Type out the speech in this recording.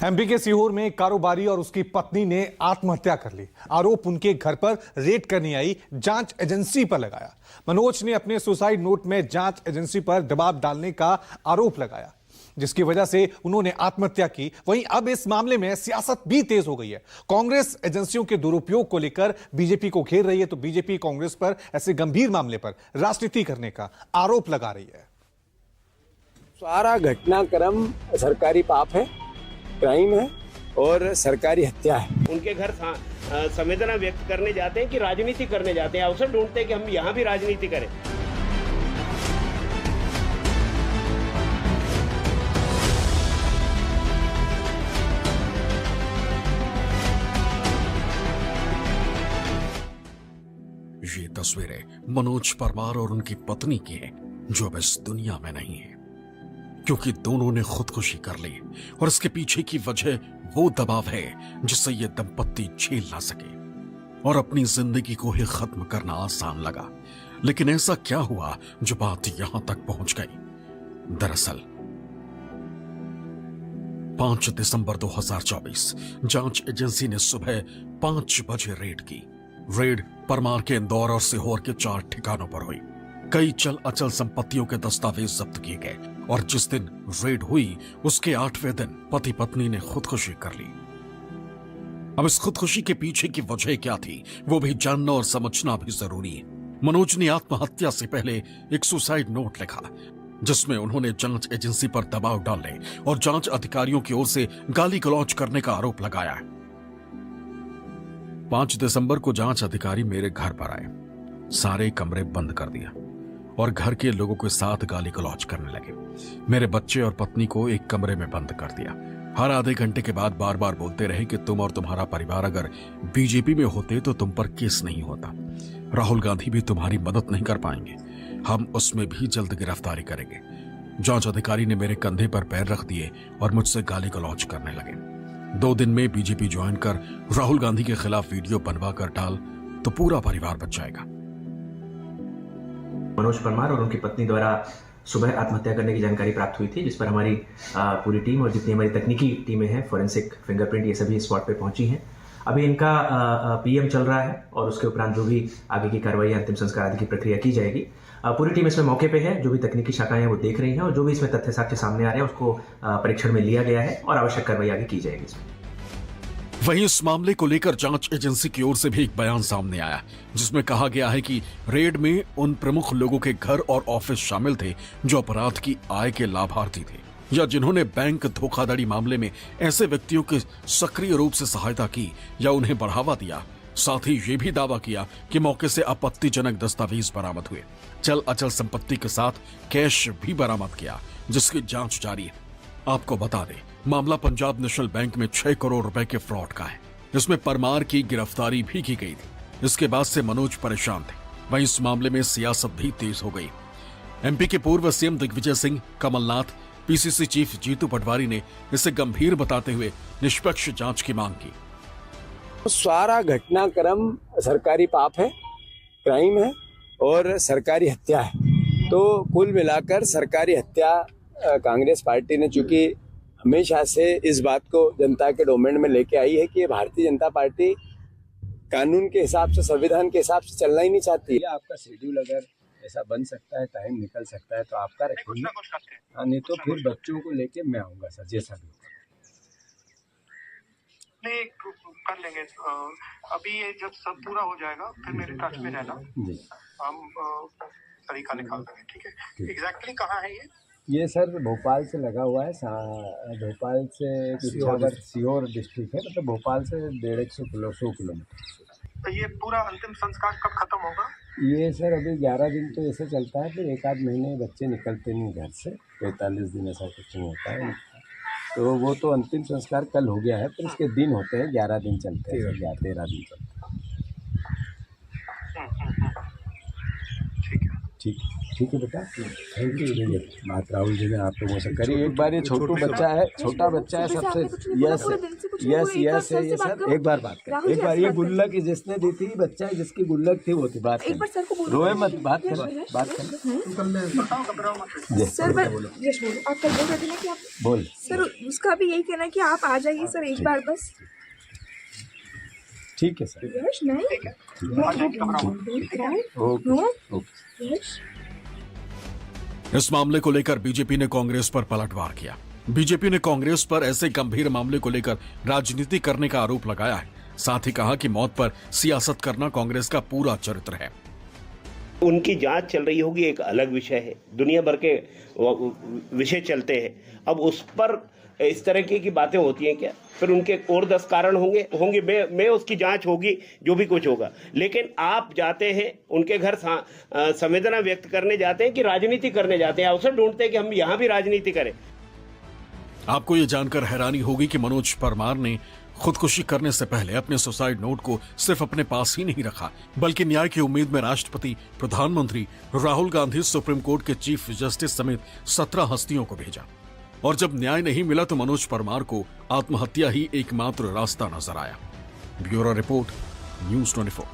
MP के सीहोर में एक कारोबारी और उसकी पत्नी ने आत्महत्या कर ली। आरोप उनके घर पर रेड करने आई जांच एजेंसी पर लगाया। मनोज ने अपने सुसाइड नोट में जांच एजेंसी पर दबाव डालने का आरोप लगाया, जिसकी वजह से उन्होंने आत्महत्या की। वहीं अब इस मामले में सियासत भी तेज हो गई है। कांग्रेस एजेंसियों के दुरुपयोग को लेकर बीजेपी को घेर रही है, तो बीजेपी कांग्रेस पर ऐसे गंभीर मामले पर राजनीति करने का आरोप लगा रही है। सारा घटनाक्रम सरकारी पाप है, क्राइम है और सरकारी हत्या है। उनके घर संवेदना व्यक्त करने जाते हैं कि राजनीति करने जाते हैं, अवसर ढूंढते हैं कि हम यहाँ भी राजनीति करें। ये तस्वीरें मनोज परमार और उनकी पत्नी की हैं, जो अब इस दुनिया में नहीं है, क्योंकि दोनों ने खुदकुशी कर ली। और इसके पीछे की वजह वो दबाव है जिससे ये दंपत्ति झेल ना सके और अपनी जिंदगी को ही खत्म करना आसान लगा। लेकिन ऐसा क्या हुआ जो बात यहां तक पहुंच गई? दरअसल 5 दिसंबर 2024 जांच एजेंसी ने सुबह 5 बजे रेड की। रेड परमार के इंदौर और सीहोर के 4 ठिकानों पर हुई। कई चल अचल संपत्तियों के दस्तावेज जब्त किए गए और जिस दिन रेड हुई उसके 8वें दिन पति पत्नी ने खुदकुशी कर ली। अब इस खुदकुशी के पीछे की वजह क्या थी, वो भी जानना और समझना भी जरूरी है। मनोज ने आत्महत्या से पहले एक सुसाइड नोट लिखा, जिसमें उन्होंने जांच एजेंसी पर दबाव डालने और जांच अधिकारियों की ओर से गाली गलौज करने का आरोप लगाया। 5 दिसंबर को जांच अधिकारी मेरे घर पर आए, सारे कमरे बंद कर दिया और घर के लोगों के साथ गाली गलौज करने लगे। मेरे बच्चे और पत्नी को एक कमरे में बंद कर दिया। हर आधे घंटे के बाद बार बार बोलते रहे कि तुम और तुम्हारा परिवार अगर बीजेपी में होते तो तुम पर केस नहीं होता। राहुल गांधी भी तुम्हारी मदद नहीं कर पाएंगे, हम उसमें भी जल्द गिरफ्तारी करेंगे। जांच अधिकारी ने मेरे कंधे पर पैर रख दिए और मुझसे गाली गलौज करने लगे। 2 दिन में बीजेपी ज्वाइन कर राहुल गांधी के खिलाफ वीडियो बनवा कर डाल तो पूरा परिवार बच जाएगा। मनोज परमार और उनकी पत्नी द्वारा सुबह आत्महत्या करने की जानकारी प्राप्त हुई थी, जिस पर हमारी पूरी टीम और जितनी हमारी तकनीकी टीमें हैं, फोरेंसिक, फिंगरप्रिंट, ये सभी स्पॉट पे पहुंची हैं। अभी इनका पीएम चल रहा है और उसके उपरांत जो भी आगे की कार्रवाई, अंतिम संस्कार आदि की प्रक्रिया की जाएगी। पूरी टीम इसमें मौके पे है, जो भी तकनीकी शाखाएं हैं वो देख रही हैं और जो भी इसमें तथ्य साक्ष्य सामने आ रहे हैं उसको परीक्षण में लिया गया है और आवश्यक कार्रवाई आगे की जाएगी इसमें। वहीं इस मामले को लेकर जांच एजेंसी की ओर से भी एक बयान सामने आया, जिसमें कहा गया है कि रेड में उन प्रमुख लोगों के घर और ऑफिस शामिल थे जो अपराध की आय के लाभार्थी थे या जिन्होंने बैंक धोखाधड़ी मामले में ऐसे व्यक्तियों की सक्रिय रूप से सहायता की या उन्हें बढ़ावा दिया। साथ ही ये भी दावा किया कि मौके से आपत्तिजनक दस्तावेज बरामद हुए। चल अचल संपत्ति के साथ कैश भी बरामद किया, जिसकी जांच जारी है। आपको बता दें, मामला पंजाब नेशनल बैंक में 6 करोड़ रुपए के फ्रॉड का है, जिसमें परमार की गिरफ्तारी भी की गई थी। इसके बाद से मनोज परेशान थे। वहीं इस मामले में सियासत भी तेज हो गई। एमपी के पूर्व CM Digvijaya Singh, Kamal Nath, PCC chief Jitu Patwari ने इसे गंभीर बताते हुए निष्पक्ष जांच की मांग की। सारा घटनाक्रम सरकारी पाप है, क्राइम है और सरकारी हत्या है। तो कुल मिलाकर सरकारी हत्या कांग्रेस पार्टी ने चूंकि हमेशा से इस बात को जनता के डोमेन में लेके आई है कि भारतीय जनता पार्टी कानून के हिसाब से, संविधान के हिसाब से चलना ही नहीं चाहती है। आपका शेड्यूल अगर ऐसा बन सकता है, टाइम निकल सकता है तो आपका रखेंगे, नहीं तो फिर बच्चों को लेके मैं आऊंगा सर, जैसा भी नहीं कर लेंगे। अभी ये जब सब पूरा हो जाएगा फिर मेरे टच में रहना, हम तरीका निकाल देंगे। ठीक है, एग्जैक्टली कहाँ है ये सर? भोपाल से लगा हुआ है, भोपाल से सीहोर डिस्ट्रिक्ट है, मतलब भोपाल से 150 किलोमीटर। तो ये पूरा अंतिम संस्कार कब खत्म होगा? ये सर अभी 11 दिन तो ऐसे चलता है, फिर 1 आध महीने बच्चे निकलते नहीं घर से, 45 दिन ऐसा कुछ नहीं होता है। तो वो तो अंतिम संस्कार कल हो गया है, फिर इसके दिन होते हैं, 11 दिन चलते हैं, 13 दिन चलते हैं। ठीक है बेटा, थैंक यू। बात राहुल जी ने आप लोगों से करी। एक बार ये छोटा बच्चा है सबसे, यस सर, एक बार बात कर, एक बार ये गुल्लक जिसने दी थी, बच्चा है जिसकी गुल्लक थी वो थी, बात कर, रोए मत, बात कर। सर यश बोलो, आप कल बोल रहे थे ना कि आप बोल सर, उसका भी यही कहना है कि आप आ जाइए सर एक बार बस। ठीक है सर, यश नहीं, ओके। यश इस मामले को लेकर बीजेपी ने कांग्रेस पर पलटवार किया। बीजेपी ने कांग्रेस पर ऐसे गंभीर मामले को लेकर राजनीति करने का आरोप लगाया है। साथ ही कहा कि मौत पर सियासत करना कांग्रेस का पूरा चरित्र है। उनकी जांच चल रही होगी, एक अलग विषय है, दुनिया भर के विषय चलते हैं। अब उस पर इस तरह की बातें होती हैं क्या? फिर उनके और 10 कारण होंगे मैं उसकी जांच होगी, जो भी कुछ होगा। लेकिन आप जाते हैं उनके घर, संवेदना व्यक्त करने जाते हैं कि राजनीति करने जाते हैं, अवसर ढूंढते हैं कि हम यहाँ भी राजनीति करें। आपको ये जानकर हैरानी होगी कि मनोज परमार ने खुदकुशी करने से पहले अपने सुसाइड नोट को सिर्फ अपने पास ही नहीं रखा, बल्कि न्याय की उम्मीद में राष्ट्रपति, प्रधानमंत्री, राहुल गांधी, सुप्रीम कोर्ट के चीफ जस्टिस समेत 17 हस्तियों को भेजा। और जब न्याय नहीं मिला तो मनोज परमार को आत्महत्या ही एकमात्र रास्ता नजर आया। Bureau report, news 24।